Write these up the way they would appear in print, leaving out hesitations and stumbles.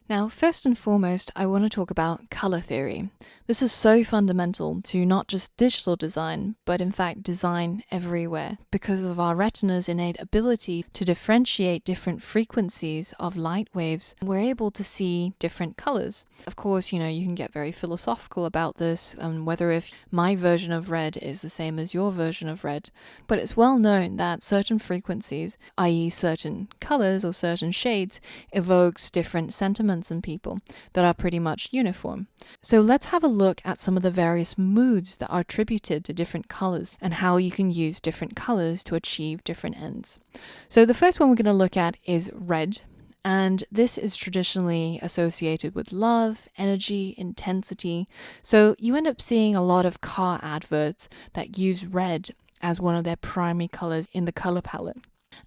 Now, first and foremost, I want to talk about color theory. This is so fundamental to not just digital design, but in fact design everywhere. Because of our retina's innate ability to differentiate different frequencies of light waves, we're able to see different colors. Of course, you can get very philosophical about this and whether if my version of red is the same as your version of red, but it's well known that certain frequencies, i.e. certain colors or certain shades, evokes different sentiments in people that are pretty much uniform. So let's have a look at some of the various moods that are attributed to different colors and how you can use different colors to achieve different ends. So the first one we're going to look at is red. And this is traditionally associated with love, energy, intensity. So you end up seeing a lot of car adverts that use red as one of their primary colors in the color palette.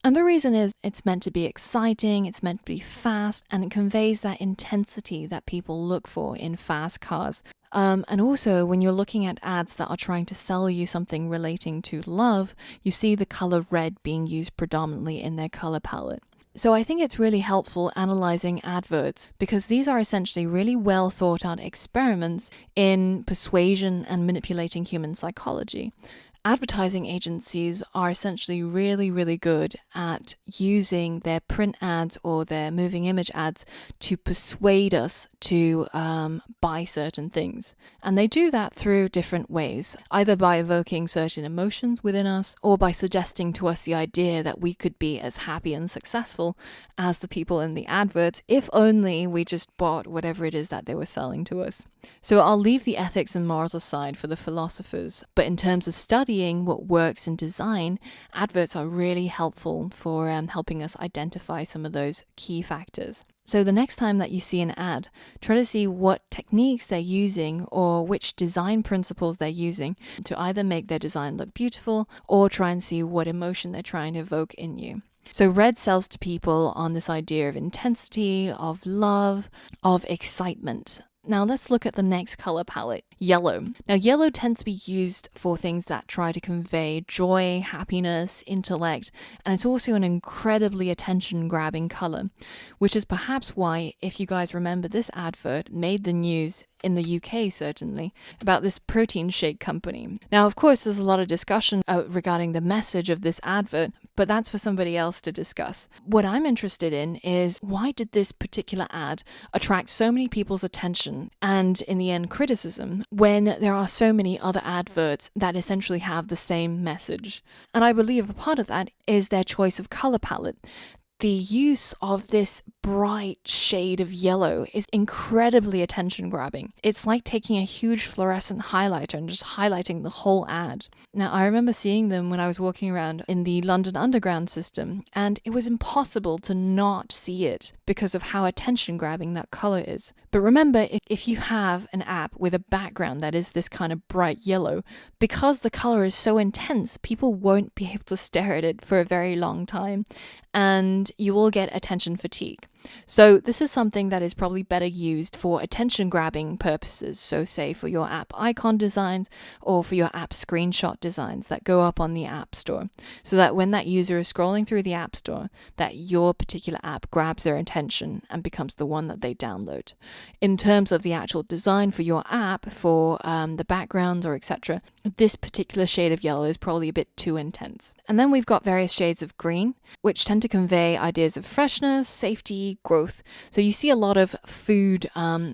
And the reason is it's meant to be exciting, it's meant to be fast, and it conveys that intensity that people look for in fast cars. And also, when you're looking at ads that are trying to sell you something relating to love, you see the color red being used predominantly in their color palette. So I think it's really helpful analyzing adverts because these are essentially really well thought out experiments in persuasion and manipulating human psychology. Advertising agencies are essentially really, really good at using their print ads or their moving image ads to persuade us to buy certain things. And they do that through different ways, either by evoking certain emotions within us or by suggesting to us the idea that we could be as happy and successful as the people in the adverts if only we just bought whatever it is that they were selling to us. So I'll leave the ethics and morals aside for the philosophers, but in terms of studying what works in design, adverts are really helpful for helping us identify some of those key factors. So the next time that you see an ad, try to see what techniques they're using or which design principles they're using to either make their design look beautiful or try and see what emotion they're trying to evoke in you. So red sells to people on this idea of intensity, of love, of excitement. Now let's look at the next color palette, yellow. Now yellow tends to be used for things that try to convey joy, happiness, intellect, and it's also an incredibly attention-grabbing color, which is perhaps why, if you guys remember, this advert made the news in the UK certainly, about this protein shake company. Now, of course, there's a lot of discussion regarding the message of this advert, but that's for somebody else to discuss. What I'm interested in is why did this particular ad attract so many people's attention and, in the end, criticism when there are so many other adverts that essentially have the same message? And I believe a part of that is their choice of color palette. The use of this bright shade of yellow is incredibly attention grabbing. It's like taking a huge fluorescent highlighter and just highlighting the whole ad. Now, I remember seeing them when I was walking around in the London Underground system, and it was impossible to not see it because of how attention grabbing that color is. But remember, if you have an app with a background that is this kind of bright yellow, because the color is so intense, people won't be able to stare at it for a very long time, and you will get attention fatigue. So this is something that is probably better used for attention grabbing purposes. So say for your app icon designs or for your app screenshot designs that go up on the App Store, so that when that user is scrolling through the App Store, that your particular app grabs their attention and becomes the one that they download. In terms of the actual design for your app, for the backgrounds or etc., this particular shade of yellow is probably a bit too intense. And then we've got various shades of green, which tend to convey ideas of freshness, safety, growth. So you see a lot of food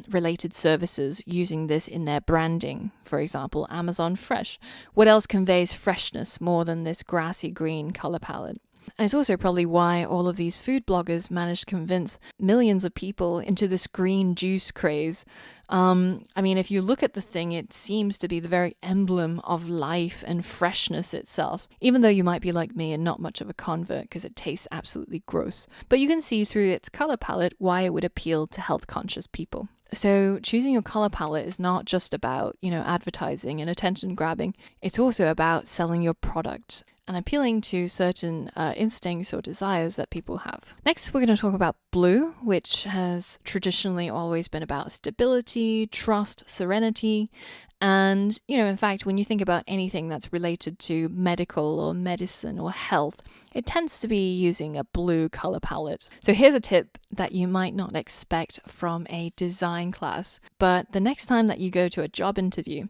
related services using this in their branding. For example, Amazon Fresh. What else conveys freshness more than this grassy green color palette? And it's also probably why all of these food bloggers managed to convince millions of people into this green juice craze. I mean, if you look at the thing, it seems to be the very emblem of life and freshness itself, even though you might be like me and not much of a convert because it tastes absolutely gross. But you can see through its color palette why it would appeal to health conscious people. So choosing your color palette is not just about, advertising and attention grabbing. It's also about selling your product and appealing to certain instincts or desires that people have. Next, we're going to talk about blue, which has traditionally always been about stability, trust, serenity, And, in fact, when you think about anything that's related to medical or medicine or health, it tends to be using a blue color palette. So here's a tip that you might not expect from a design class, but the next time that you go to a job interview,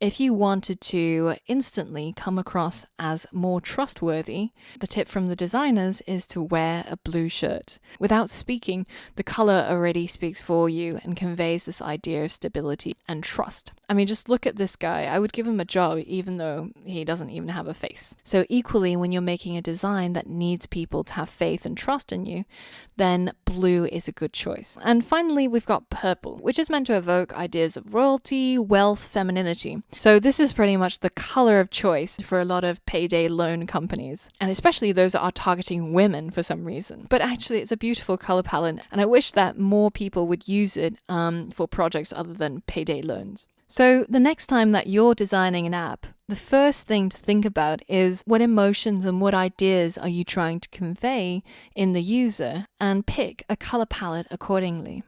if you wanted to instantly come across as more trustworthy, the tip from the designers is to wear a blue shirt. Without speaking, the color already speaks for you and conveys this idea of stability and trust. I mean, just look at this guy. I would give him a job even though he doesn't even have a face. So equally, when you're making a design that needs people to have faith and trust in you, then blue is a good choice. And finally, we've got purple, which is meant to evoke ideas of royalty, wealth, femininity. So this is pretty much the color of choice for a lot of payday loan companies, and especially those that are targeting women for some reason. But actually, it's a beautiful color palette, and I wish that more people would use it for projects other than payday loans. So the next time that you're designing an app, the first thing to think about is what emotions and what ideas are you trying to convey in the user, and pick a color palette accordingly.